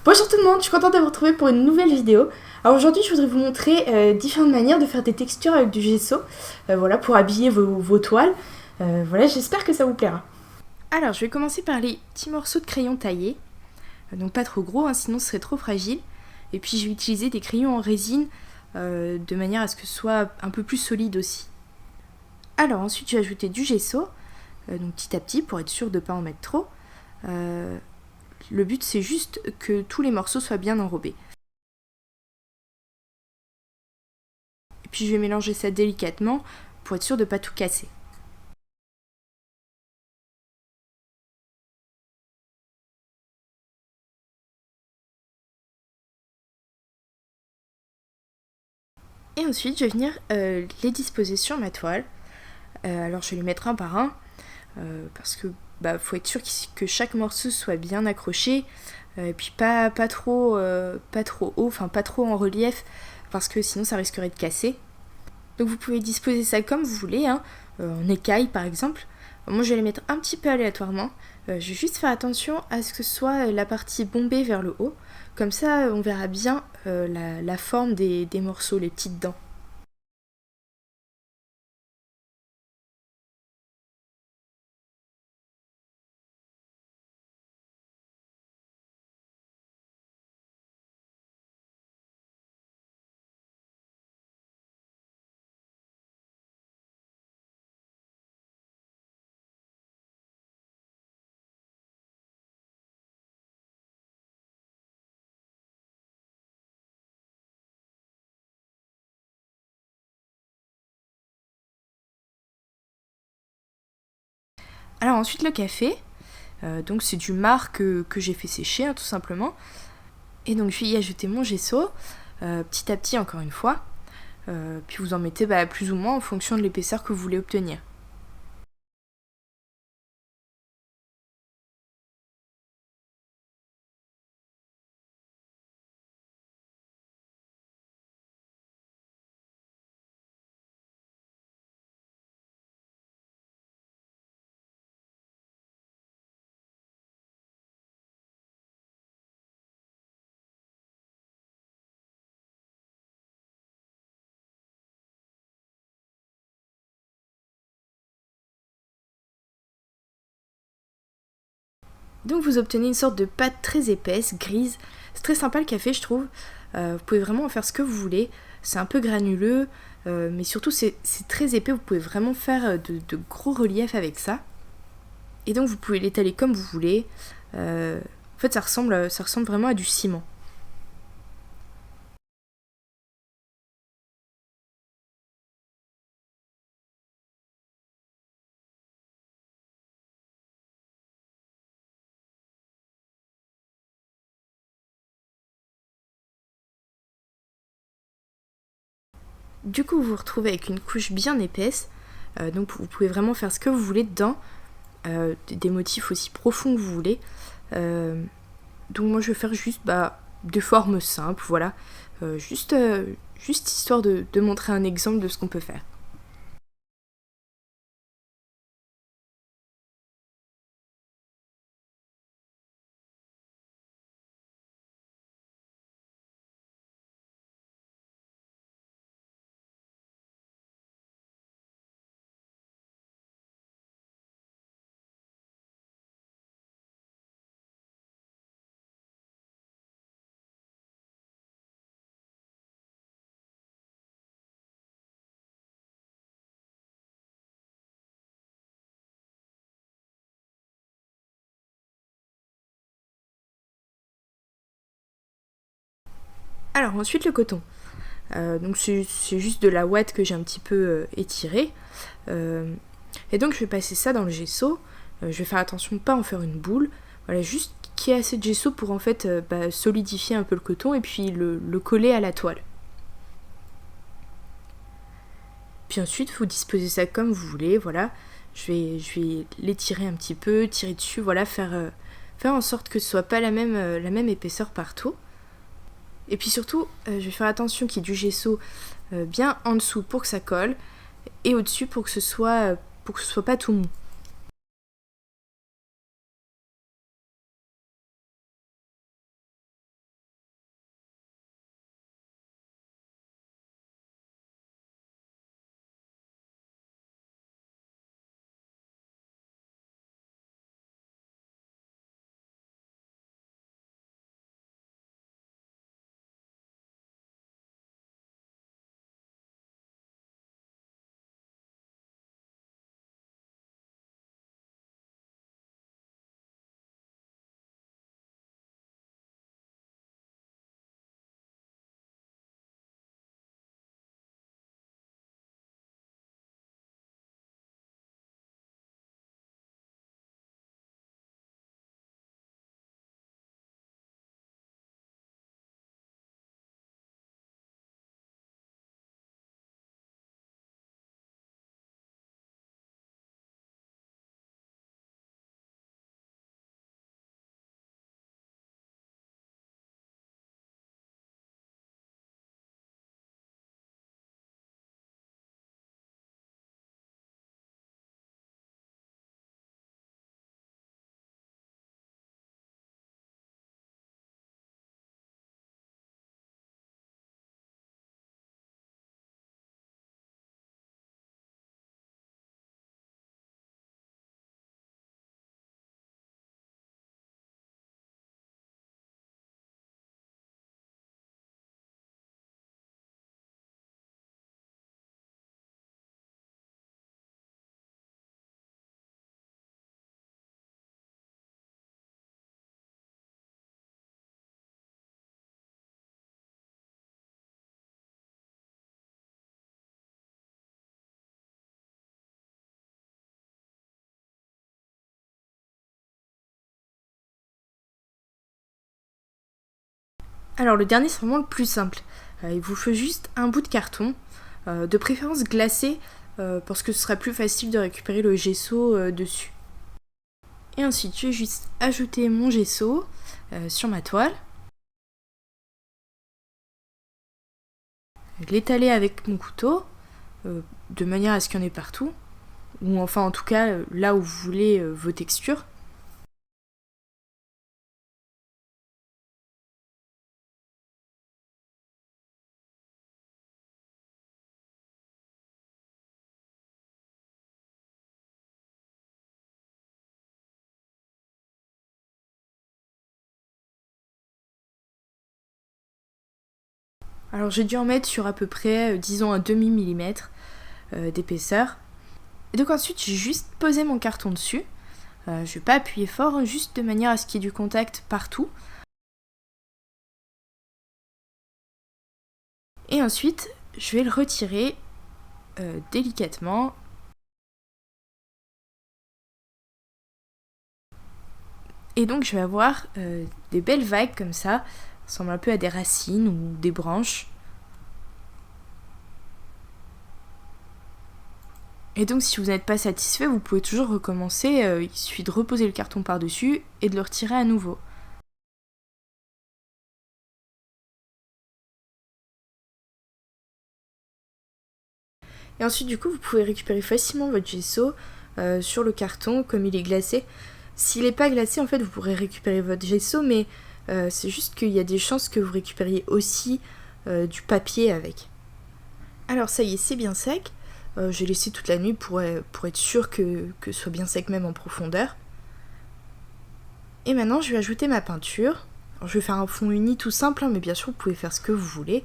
Bonjour tout le monde, je suis contente de vous retrouver pour une nouvelle vidéo. Alors aujourd'hui je voudrais vous montrer différentes manières de faire des textures avec du gesso, voilà, pour habiller vos toiles. Voilà, j'espère que ça vous plaira. Alors je vais commencer par les petits morceaux de crayon taillés, donc pas trop gros, hein, sinon ce serait trop fragile. Et puis je vais utiliser des crayons en résine de manière à ce que ce soit un peu plus solide aussi. Alors ensuite je vais ajouter du gesso, donc petit à petit pour être sûr de ne pas en mettre trop. Le but c'est juste que tous les morceaux soient bien enrobés. Et puis je vais mélanger ça délicatement pour être sûr de ne pas tout casser. Et ensuite je vais venir les disposer sur ma toile. Alors je vais les mettre un par un parce que faut être sûr que chaque morceau soit bien accroché. Et puis pas trop haut, enfin pas trop en relief parce que sinon ça risquerait de casser. Donc vous pouvez disposer ça comme vous voulez, hein, en écaille par exemple. Moi je vais les mettre un petit peu aléatoirement. Je vais juste faire attention à ce que ce soit la partie bombée vers le haut. Comme ça on verra bien la forme des morceaux, les petites dents. Alors ensuite le café, donc c'est du marc que j'ai fait sécher, hein, tout simplement. Et donc je vais y ajouter mon gesso, petit à petit encore une fois. Puis vous en mettez plus ou moins en fonction de l'épaisseur que vous voulez obtenir. Donc vous obtenez une sorte de pâte très épaisse, grise. C'est très sympa le café, je trouve. Vous pouvez vraiment en faire ce que vous voulez. C'est un peu granuleux, mais surtout c'est très épais. Vous pouvez vraiment faire de gros reliefs avec ça. Et donc vous pouvez l'étaler comme vous voulez. En fait ça ressemble vraiment à du ciment. Du coup vous vous retrouvez avec une couche bien épaisse. Donc vous pouvez vraiment faire ce que vous voulez dedans. Des motifs aussi profonds que vous voulez. Donc moi je vais faire juste des formes simples, voilà. Juste histoire de montrer un exemple de ce qu'on peut faire. Alors ensuite le coton. Donc c'est juste de la ouate que j'ai un petit peu étirée. Et donc je vais passer ça dans le gesso. Je vais faire attention de ne pas en faire une boule. Voilà, juste qu'il y ait assez de gesso pour en fait solidifier un peu le coton et puis le coller à la toile. Puis ensuite vous disposez ça comme vous voulez, voilà. Je vais l'étirer un petit peu, tirer dessus, voilà, faire en sorte que ce soit pas la même épaisseur partout. Et puis surtout, je vais faire attention qu'il y ait du gesso bien en dessous pour que ça colle et au-dessus pour que ce soit pas tout mou. Alors le dernier c'est vraiment le plus simple. Il vous faut juste un bout de carton, de préférence glacé, parce que ce sera plus facile de récupérer le gesso dessus. Et ensuite je vais juste ajouter mon gesso sur ma toile, l'étaler avec mon couteau, de manière à ce qu'il y en ait partout, ou enfin en tout cas là où vous voulez vos textures. Alors j'ai dû en mettre sur à peu près, disons un demi-millimètre d'épaisseur. Et donc ensuite j'ai juste posé mon carton dessus. Je vais pas appuyer fort, hein, juste de manière à ce qu'il y ait du contact partout. Et ensuite je vais le retirer délicatement. Et donc je vais avoir des belles vagues comme ça, ressemble un peu à des racines ou des branches. Et donc si vous n'êtes pas satisfait, vous pouvez toujours recommencer, il suffit de reposer le carton par-dessus et de le retirer à nouveau. Et ensuite du coup vous pouvez récupérer facilement votre gesso sur le carton comme il est glacé. S'il n'est pas glacé en fait vous pourrez récupérer votre gesso mais c'est juste qu'il y a des chances que vous récupériez aussi du papier avec. Alors ça y est, c'est bien sec. J'ai laissé toute la nuit pour être sûr que ce soit bien sec même en profondeur. Et maintenant, je vais ajouter ma peinture. Alors, je vais faire un fond uni tout simple, hein, mais bien sûr, vous pouvez faire ce que vous voulez.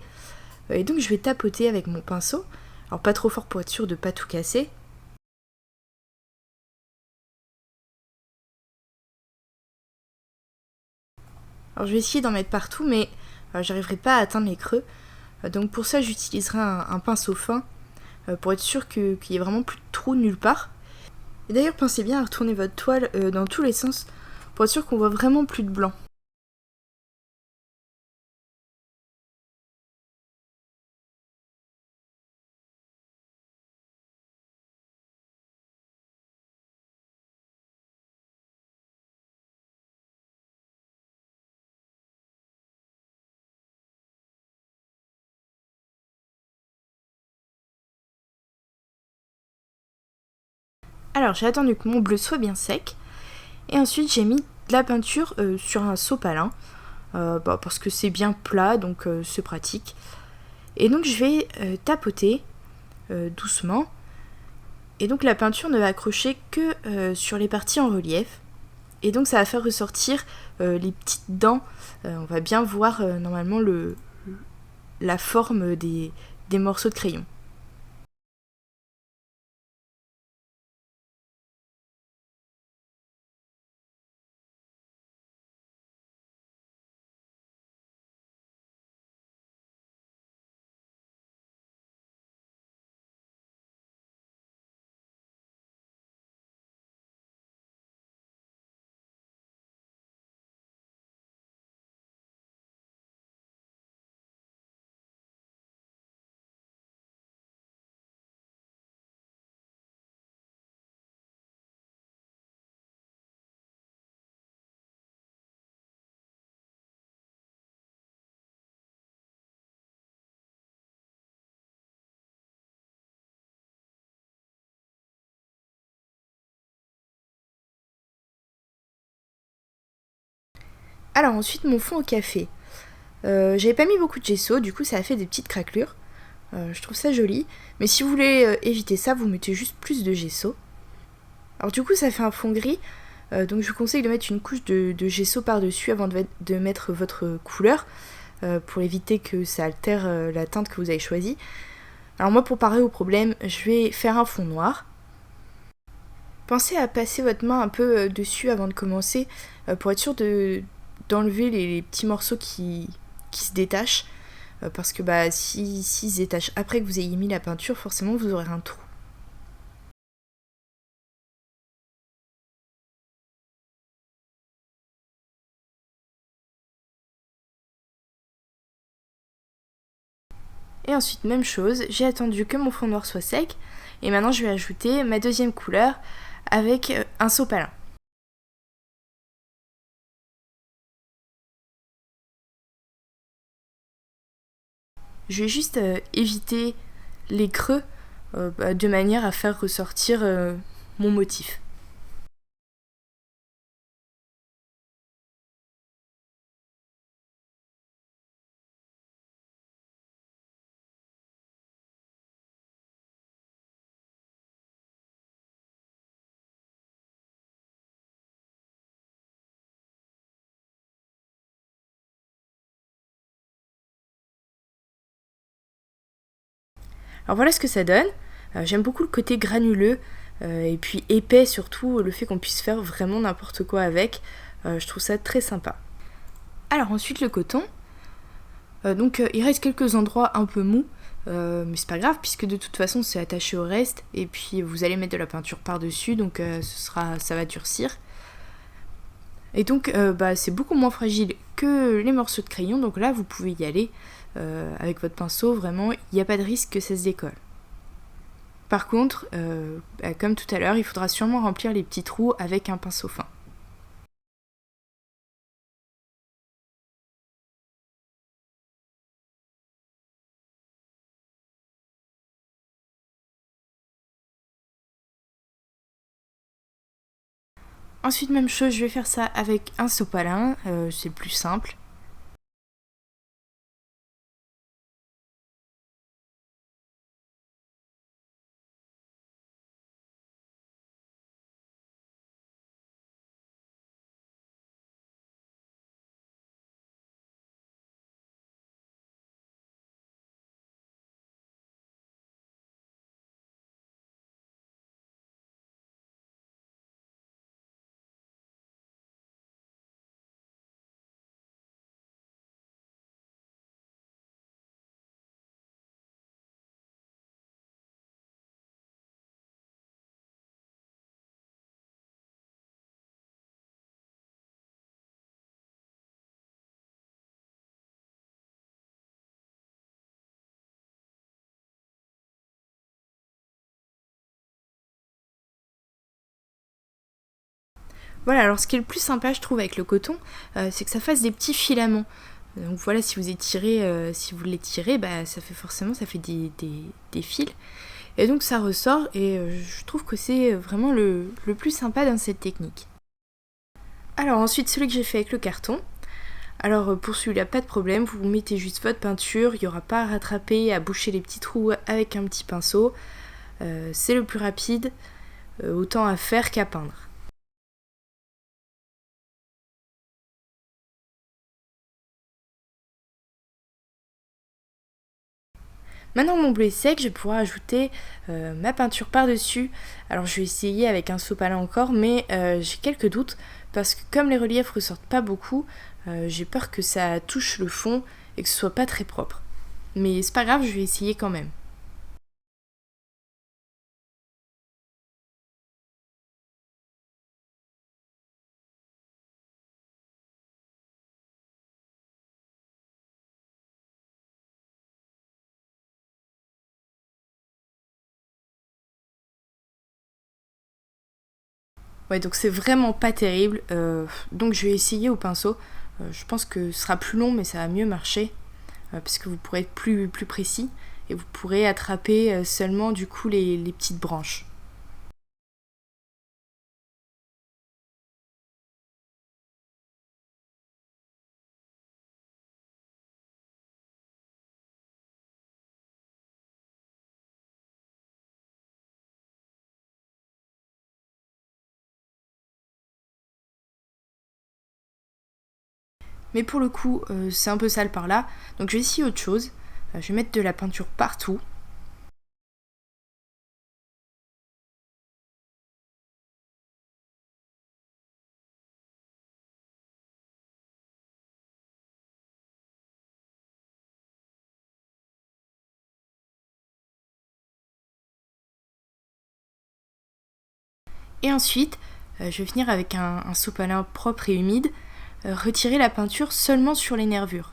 Et donc, je vais tapoter avec mon pinceau. Alors, pas trop fort pour être sûr de ne pas tout casser. Alors, je vais essayer d'en mettre partout, mais j'arriverai pas à atteindre les creux. Donc, pour ça, j'utiliserai un pinceau fin pour être sûr qu'il y ait vraiment plus de trous nulle part. Et d'ailleurs, pensez bien à retourner votre toile dans tous les sens pour être sûr qu'on voit vraiment plus de blanc. Alors, j'ai attendu que mon bleu soit bien sec. Et ensuite, j'ai mis de la peinture sur un sopalin. Parce que c'est bien plat, donc c'est pratique. Et donc, je vais tapoter doucement. Et donc, la peinture ne va accrocher que sur les parties en relief. Et donc, ça va faire ressortir les petites dents. On va bien voir normalement la forme des morceaux de crayon. Alors ensuite, mon fond au café. J'avais pas mis beaucoup de gesso, du coup ça a fait des petites craquelures. Je trouve ça joli. Mais si vous voulez éviter ça, vous mettez juste plus de gesso. Alors du coup ça fait un fond gris. Donc je vous conseille de mettre une couche de gesso par-dessus avant de mettre votre couleur. Pour éviter que ça altère la teinte que vous avez choisie. Alors moi pour parer au problème, je vais faire un fond noir. Pensez à passer votre main un peu dessus avant de commencer pour être sûr d'enlever les petits morceaux qui se détachent. Parce que s'ils se détachent après que vous ayez mis la peinture, forcément vous aurez un trou. Et ensuite, même chose, j'ai attendu que mon fond noir soit sec. Et maintenant, je vais ajouter ma deuxième couleur avec un sopalin. Je vais juste éviter les creux de manière à faire ressortir mon motif. Alors voilà ce que ça donne. J'aime beaucoup le côté granuleux et puis épais surtout, le fait qu'on puisse faire vraiment n'importe quoi avec. Je trouve ça très sympa. Alors ensuite le coton. Il reste quelques endroits un peu mous, mais c'est pas grave puisque de toute façon c'est attaché au reste et puis vous allez mettre de la peinture par-dessus donc ça va durcir. Et donc c'est beaucoup moins fragile que les morceaux de crayon, donc là vous pouvez y aller avec votre pinceau, vraiment il n'y a pas de risque que ça se décolle. Par contre, comme tout à l'heure, il faudra sûrement remplir les petits trous avec un pinceau fin. Ensuite, même chose, je vais faire ça avec un sopalin, c'est le plus simple. Voilà, alors ce qui est le plus sympa, je trouve, avec le coton, c'est que ça fasse des petits filaments. Donc voilà, si vous étirez, si vous l'étirez, ça fait des fils. Et donc ça ressort et je trouve que c'est vraiment le plus sympa dans cette technique. Alors ensuite, celui que j'ai fait avec le carton. Alors pour celui-là, pas de problème, vous mettez juste votre peinture, il n'y aura pas à rattraper, à boucher les petits trous avec un petit pinceau. C'est le plus rapide, autant à faire qu'à peindre. Maintenant mon bleu est sec, je vais pouvoir ajouter ma peinture par-dessus. Alors je vais essayer avec un sopalin encore, mais j'ai quelques doutes parce que comme les reliefs ressortent pas beaucoup, j'ai peur que ça touche le fond et que ce soit pas très propre. Mais c'est pas grave, je vais essayer quand même. Ouais, donc c'est vraiment pas terrible. Donc je vais essayer au pinceau. Je pense que ce sera plus long, mais ça va mieux marcher. Parce que vous pourrez être plus précis. Et vous pourrez attraper seulement du coup les petites branches. Mais pour le coup, c'est un peu sale par là. Donc je vais essayer autre chose. Je vais mettre de la peinture partout. Et ensuite, je vais finir avec un sopalin propre et humide. Retirer la peinture seulement sur les nervures.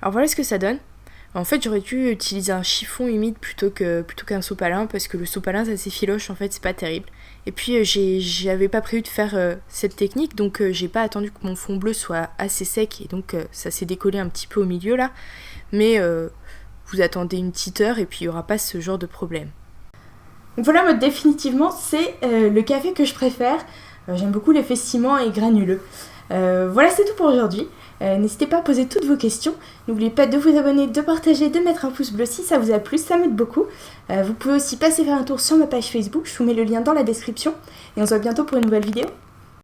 Alors voilà ce que ça donne. En fait, j'aurais dû utiliser un chiffon humide plutôt qu'un sopalin, parce que le sopalin, ça s'effiloche, en fait, c'est pas terrible. Et puis, j'avais pas prévu de faire cette technique, donc j'ai pas attendu que mon fond bleu soit assez sec, et donc ça s'est décollé un petit peu au milieu, là. Mais vous attendez une petite heure, et puis il y aura pas ce genre de problème. Donc voilà, moi définitivement, c'est le café que je préfère. J'aime beaucoup l'effet ciment et granuleux. Voilà, c'est tout pour aujourd'hui. N'hésitez pas à poser toutes vos questions. N'oubliez pas de vous abonner, de partager, de mettre un pouce bleu si ça vous a plu, ça m'aide beaucoup. Vous pouvez aussi passer faire un tour sur ma page Facebook, je vous mets le lien dans la description. Et on se voit bientôt pour une nouvelle vidéo.